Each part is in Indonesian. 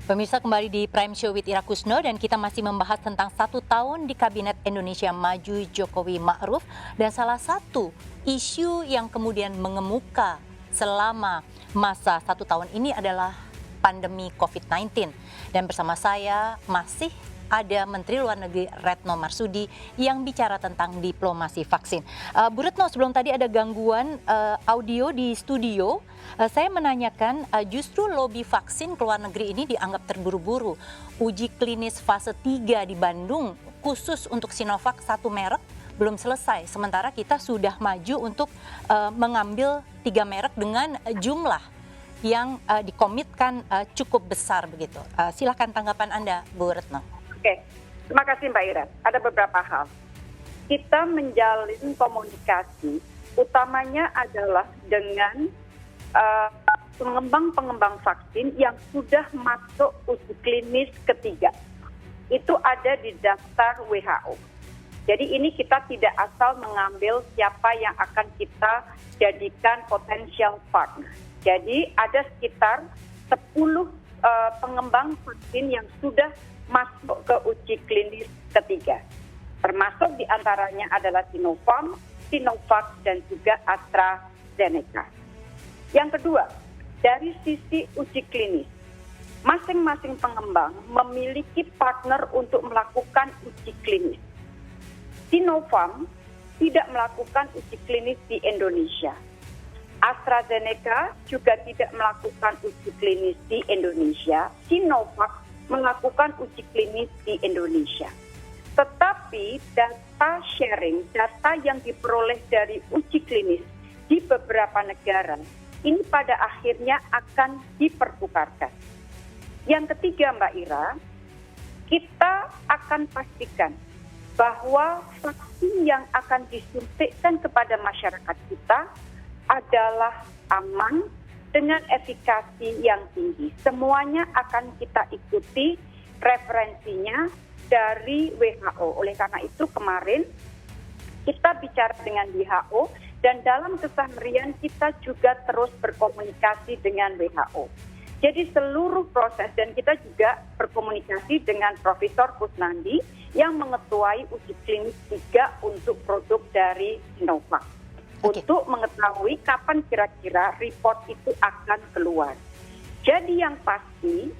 Pemirsa, kembali di Prime Show with Ira Kusno dan kita masih membahas tentang 1 tahun di Kabinet Indonesia Maju Jokowi Ma'ruf, dan salah satu isu yang kemudian mengemuka selama masa 1 tahun ini adalah pandemi COVID-19. Dan bersama saya masih ada Menteri Luar Negeri Retno Marsudi yang bicara tentang diplomasi vaksin. Bu Retno, sebelum tadi ada gangguan audio di studio, saya menanyakan justru lobi vaksin ke luar negeri ini dianggap terburu-buru. Uji klinis fase 3 di Bandung khusus untuk Sinovac 1 merek belum selesai, sementara kita sudah maju untuk mengambil 3 merek dengan jumlah yang dikomitkan cukup besar begitu. Silakan tanggapan Anda, Bu Retno. Oke, terima kasih Mbak Ira. Ada beberapa hal. Kita menjalin komunikasi, utamanya adalah dengan pengembang-pengembang vaksin yang sudah masuk uji klinis ketiga. Itu ada di daftar WHO. Jadi ini kita tidak asal mengambil siapa yang akan kita jadikan potential partner. Jadi ada sekitar 10 pengembang vaksin yang sudah masuk ke uji klinis ketiga. Termasuk diantaranya adalah Sinopharm, Sinovac, dan juga AstraZeneca. Yang kedua, dari sisi uji klinis, masing-masing pengembang memiliki partner untuk melakukan uji klinis. Sinopharm tidak melakukan uji klinis di Indonesia. AstraZeneca juga tidak melakukan uji klinis di Indonesia. Sinovac melakukan uji klinis di Indonesia. Tetapi data sharing, data yang diperoleh dari uji klinis di beberapa negara, ini pada akhirnya akan dipertukarkan. Yang ketiga Mbak Ira, kita akan pastikan bahwa vaksin yang akan disuntikkan kepada masyarakat kita adalah aman, dengan efikasi yang tinggi. Semuanya akan kita ikuti referensinya dari WHO. Oleh karena itu kemarin kita bicara dengan WHO dan dalam keseharian kita juga terus berkomunikasi dengan WHO. Jadi seluruh proses, dan kita juga berkomunikasi dengan Profesor Kusnandi yang mengetuai uji klinis 3 untuk produk dari Sinovac. Untuk mengetahui kapan kira-kira report itu akan keluar. Jadi yang pasti,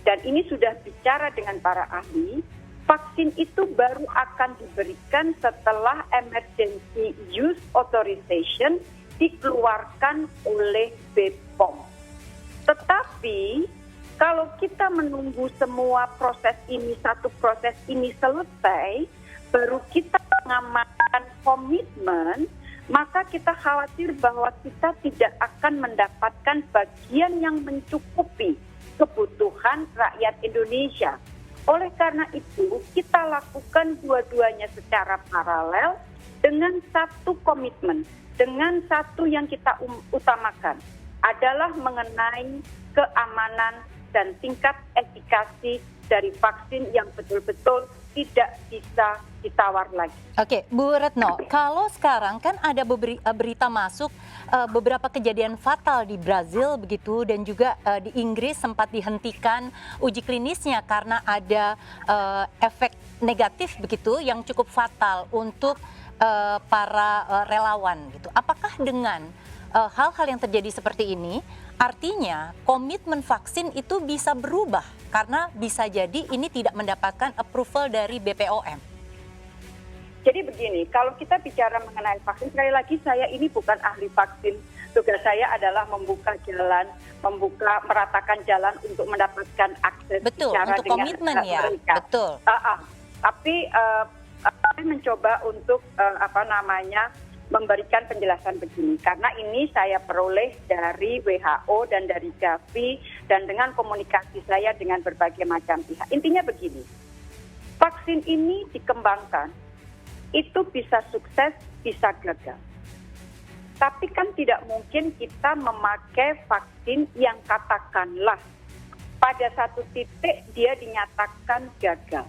dan ini sudah bicara dengan para ahli, vaksin itu baru akan diberikan setelah emergency use authorization dikeluarkan oleh BPOM. Tetapi kalau kita menunggu semua proses ini, satu proses ini selesai, baru kita mengamankan komitmen, maka kita khawatir bahwa kita tidak akan mendapatkan bagian yang mencukupi kebutuhan rakyat Indonesia. Oleh karena itu, kita lakukan dua-duanya secara paralel dengan satu komitmen, dengan satu yang kita utamakan adalah mengenai keamanan dan tingkat efikasi dari vaksin yang betul-betul tidak bisa ditawar lagi. Oke, Bu Retno, kalau sekarang kan ada berita masuk beberapa kejadian fatal di Brazil begitu, dan juga di Inggris sempat dihentikan uji klinisnya karena ada efek negatif begitu yang cukup fatal untuk para relawan gitu. Apakah dengan hal-hal yang terjadi seperti ini, artinya komitmen vaksin itu bisa berubah karena bisa jadi ini tidak mendapatkan approval dari BPOM? Jadi begini, kalau kita bicara mengenai vaksin, sekali lagi saya ini bukan ahli vaksin. Tugas saya adalah membuka jalan, meratakan jalan untuk mendapatkan akses. Betul, bicara untuk dengan komitmen ya, mereka. betul. Tapi saya mencoba untuk memberikan penjelasan begini, karena ini saya peroleh dari WHO dan dari Gavi dan dengan komunikasi saya dengan berbagai macam pihak. Intinya begini, vaksin ini dikembangkan, itu bisa sukses, bisa gagal. Tapi kan tidak mungkin kita memakai vaksin yang katakanlah pada satu titik dia dinyatakan gagal.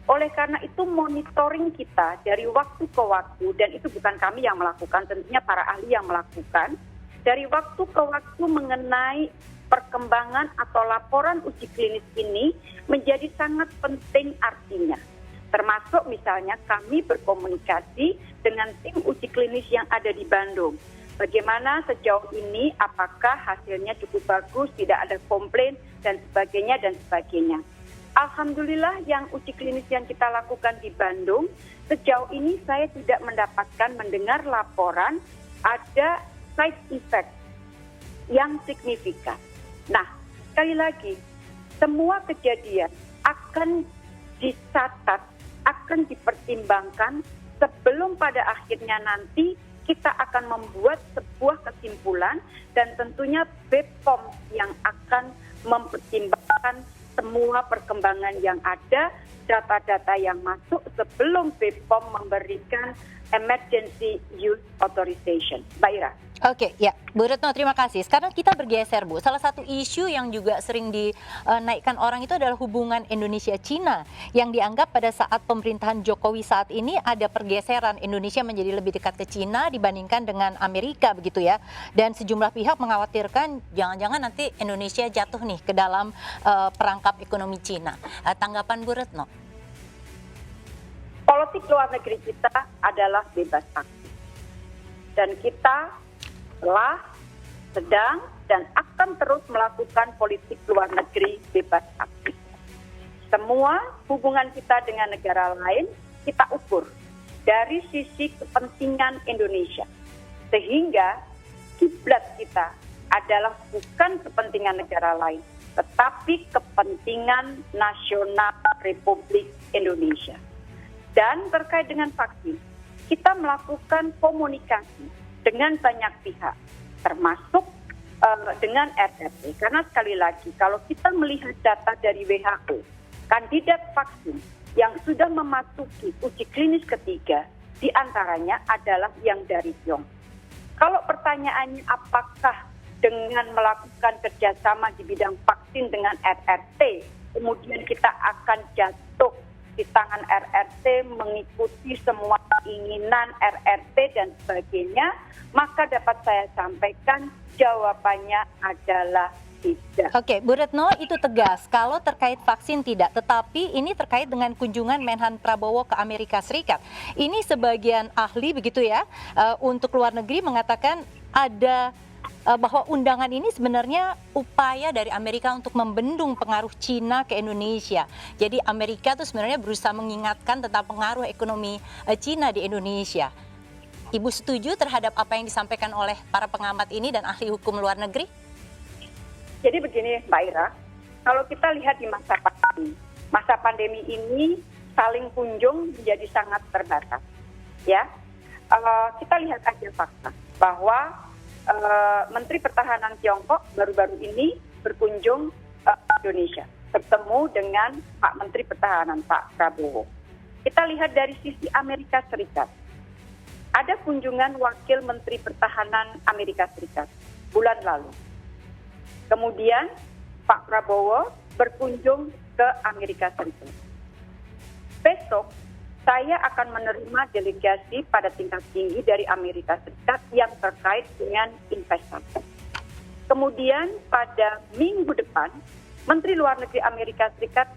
Oleh karena itu monitoring kita dari waktu ke waktu, dan itu bukan kami yang melakukan, tentunya para ahli yang melakukan, dari waktu ke waktu mengenai perkembangan atau laporan uji klinis ini menjadi sangat penting artinya. Termasuk misalnya kami berkomunikasi dengan tim uji klinis yang ada di Bandung. Bagaimana sejauh ini, apakah hasilnya cukup bagus, tidak ada komplain, dan sebagainya, dan sebagainya. Alhamdulillah yang uji klinis yang kita lakukan di Bandung, sejauh ini saya tidak mendengar laporan ada side effect yang signifikan. Nah, sekali lagi, semua kejadian akan dicatat, akan dipertimbangkan sebelum pada akhirnya nanti kita akan membuat sebuah kesimpulan dan tentunya BPOM yang akan mempertimbangkan semua perkembangan yang ada, data-data yang masuk sebelum BPOM memberikan emergency use authorization. Mbak Ira. Oke, ya, Bu Retno, terima kasih. Sekarang kita bergeser, Bu. Salah satu isu yang juga sering dinaikkan orang itu adalah hubungan Indonesia-Cina, yang dianggap pada saat pemerintahan Jokowi saat ini ada pergeseran Indonesia menjadi lebih dekat ke Cina dibandingkan dengan Amerika, begitu ya. Dan sejumlah pihak mengkhawatirkan jangan-jangan nanti Indonesia jatuh nih ke dalam perangkap ekonomi Cina. Tanggapan Bu Retno? Politik luar negeri kita adalah bebas aktif. Dan kita telah, sedang, dan akan terus melakukan politik luar negeri bebas aktif. Semua hubungan kita dengan negara lain kita ukur dari sisi kepentingan Indonesia. Sehingga kiblat kita adalah bukan kepentingan negara lain, tetapi kepentingan nasional Republik Indonesia. Dan terkait dengan vaksin, kita melakukan komunikasi dengan banyak pihak, termasuk dengan RRT. Karena sekali lagi, kalau kita melihat data dari WHO, kandidat vaksin yang sudah memasuki uji klinis ketiga, diantaranya adalah yang dari Tiongkok. Kalau pertanyaannya apakah dengan melakukan kerjasama di bidang vaksin dengan RRT, kemudian kita akan jatuh di tangan RRT mengikuti semua keinginan RRT dan sebagainya, maka dapat saya sampaikan jawabannya adalah tidak. Oke, Bu Retno, itu tegas. Kalau terkait vaksin tidak, tetapi ini terkait dengan kunjungan Menhan Prabowo ke Amerika Serikat. Ini sebagian ahli begitu ya, untuk luar negeri mengatakan ada bahwa undangan ini sebenarnya upaya dari Amerika untuk membendung pengaruh Cina ke Indonesia. Jadi Amerika itu sebenarnya berusaha mengingatkan tentang pengaruh ekonomi Cina di Indonesia. Ibu setuju terhadap apa yang disampaikan oleh para pengamat ini dan ahli hukum luar negeri? Jadi begini Mbak Ira, kalau kita lihat di masa pandemi ini saling kunjung menjadi sangat terbatas. Ya, kita lihat aja fakta bahwa Menteri Pertahanan Tiongkok baru-baru ini berkunjung ke Indonesia, bertemu dengan Pak Menteri Pertahanan, Pak Prabowo. Kita lihat dari sisi Amerika Serikat. Ada kunjungan Wakil Menteri Pertahanan Amerika Serikat bulan lalu. Kemudian Pak Prabowo berkunjung ke Amerika Serikat. Besok saya akan menerima delegasi pada tingkat tinggi dari Amerika Serikat yang terkait dengan investasi. Kemudian pada minggu depan, Menteri Luar Negeri Amerika Serikat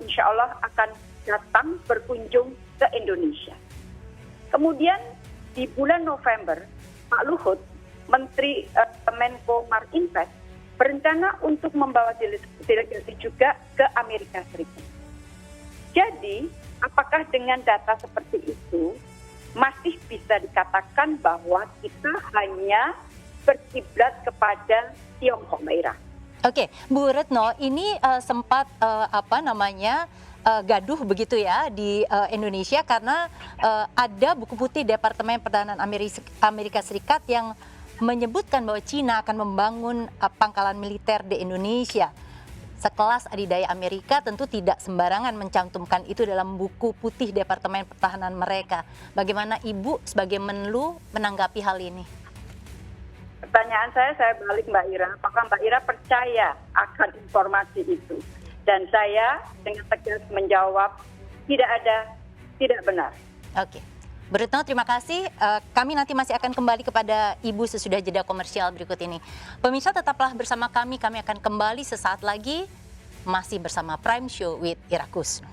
insya Allah akan datang berkunjung ke Indonesia. Kemudian di bulan November, Pak Luhut, Menteri Menko Marinvest, berencana untuk membawa delegasi juga ke Amerika Serikat. Jadi, apakah dengan data seperti itu masih bisa dikatakan bahwa kita hanya berkiblat kepada Tiongkok, Mbak Ira? Oke, Bu Retno, ini sempat gaduh begitu ya di Indonesia karena ada buku putih Departemen Pertahanan Amerika Serikat yang menyebutkan bahwa Cina akan membangun pangkalan militer di Indonesia. Sekelas adidaya Amerika tentu tidak sembarangan mencantumkan itu dalam buku putih Departemen Pertahanan mereka. Bagaimana Ibu sebagai Menlu menanggapi hal ini? Pertanyaan saya balik Mbak Ira, apakah Mbak Ira percaya akan informasi itu? Dan saya dengan tegas menjawab tidak benar. Oke. Bu Retno, terima kasih. Kami nanti masih akan kembali kepada Ibu sesudah jeda komersial berikut ini. Pemirsa tetaplah bersama kami akan kembali sesaat lagi masih bersama Prime Show with Ira Kusno.